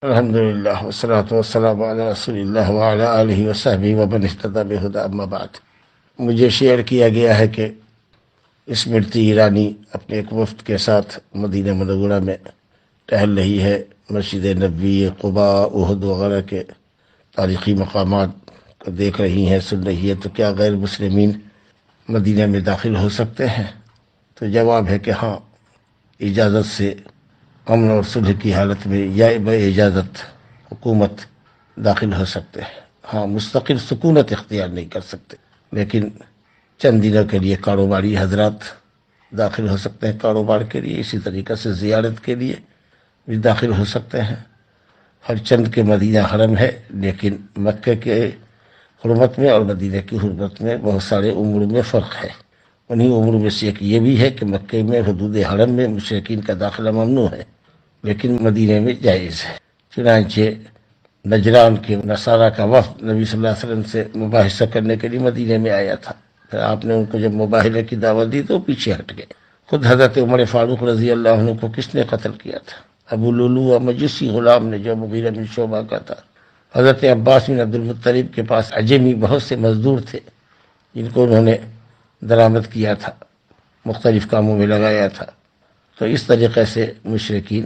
الحمد للہ والصلاة والسلام علی رسول اللہ وعلی آلہ وصحبہ ومن اہتدی بہدی اما بعد۔ مجھے شیئر کیا گیا ہے کہ اسمرتی ایرانی اپنے ایک وفد کے ساتھ مدینہ منورہ میں ٹہل رہی ہے، مسجد نبوی، قباء، احد وغیرہ کے تاریخی مقامات کو دیکھ رہی ہیں، سن رہی ہے، تو کیا غیر مسلمین مدینہ میں داخل ہو سکتے ہیں؟ تو جواب ہے کہ ہاں، اجازت سے، امن اور صلح کی حالت میں یا اجازت حکومت داخل ہو سکتے ہیں۔ ہاں، مستقل سکونت اختیار نہیں کر سکتے، لیکن چند دنوں کے لیے کاروباری حضرات داخل ہو سکتے ہیں، کاروبار کے لیے، اسی طریقے سے زیارت کے لیے بھی داخل ہو سکتے ہیں۔ ہر چند کے مدینہ حرم ہے، لیکن مکہ کے حرمت میں اور مدینہ کی حرمت میں بہت سارے امور میں فرق ہے۔ انہی امور میں سے ایک یہ بھی ہے کہ مکہ میں حدود حرم میں مشرکین کا داخلہ ممنوع ہے، لیکن مدینہ میں جائز ہے۔ چنانچہ نجران کے نصارہ کا وفد نبی صلی اللہ علیہ وسلم سے مباحثہ کرنے کے لیے مدینہ میں آیا تھا، پھر آپ نے ان کو جب مباحثے کی دعوت دی تو پیچھے ہٹ گئے۔ خود حضرت عمر فاروق رضی اللہ عنہ کو کس نے قتل کیا تھا؟ ابو لولو مجوسی غلام نے، جو مغیرہ بن شعبہ کا تھا۔ حضرت عباس بن عبد المطلب کے پاس عجمی بہت سے مزدور تھے جن کو انہوں نے درآمد کیا تھا، مختلف کاموں میں لگایا تھا۔ تو اس طریقے سے مشرکین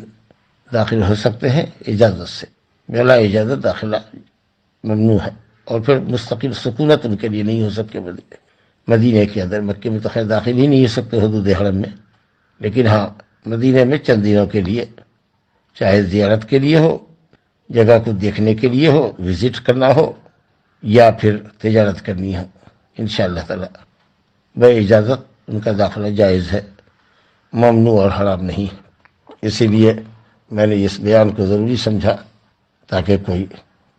داخل ہو سکتے ہیں اجازت سے، بلا اجازت داخلہ ممنوع ہے۔ اور پھر مستقل سکونت ان کے لیے نہیں ہو سکتے مدینہ کے اندر۔ مکہ میں تو خیر داخل ہی نہیں ہو سکتے حدود حرم میں، لیکن ہاں مدینہ میں چند دنوں کے لیے، چاہے زیارت کے لیے ہو، جگہ کو دیکھنے کے لیے ہو، وزٹ کرنا ہو، یا پھر تجارت کرنی ہو، انشاءاللہ تعالی بے اجازت ان کا داخلہ جائز ہے، ممنوع اور حرام نہیں۔ اسی لیے میں نے اس بیان کو ضروری سمجھا تاکہ کوئی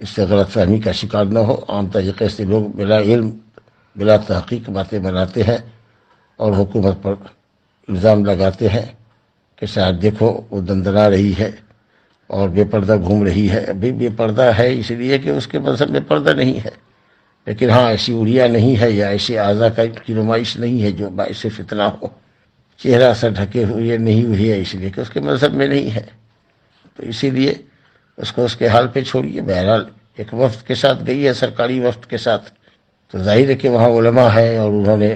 اس سے غلط فہمی کا شکار نہ ہو۔ عام طریقے سے لوگ بلا علم، بلا تحقیق باتیں بناتے ہیں اور حکومت پر الزام لگاتے ہیں کہ شاید دیکھو وہ دندنا رہی ہے اور بے پردہ گھوم رہی ہے۔ ابھی بے پردہ ہے اس لیے کہ اس کے مذہب میں پردہ نہیں ہے، لیکن ہاں ایسی اڑیا نہیں ہے یا ایسی اعضاء کی نمائش نہیں ہے جو باعث فتنہ ہو۔ چہرہ سے ڈھکے ہوئے نہیں ہوئی ہے اس لیے کہ اس کے مذہب میں نہیں ہے، تو اسی لیے اس کو اس کے حال پہ چھوڑیے۔ بہرحال ایک وفد کے ساتھ گئی ہے، سرکاری وفد کے ساتھ، تو ظاہر ہے کہ وہاں علماء ہیں اور انہوں نے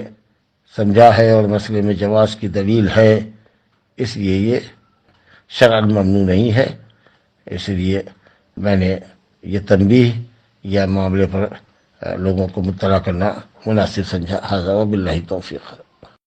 سمجھا ہے اور مسئلے میں جواز کی دلیل ہے، اس لیے یہ شرعاً ممنوع نہیں ہے۔ اس لیے میں نے یہ تنبیہ یا معاملے پر لوگوں کو مطلع کرنا مناسب سمجھا۔ ھذا وباللہ توفیق۔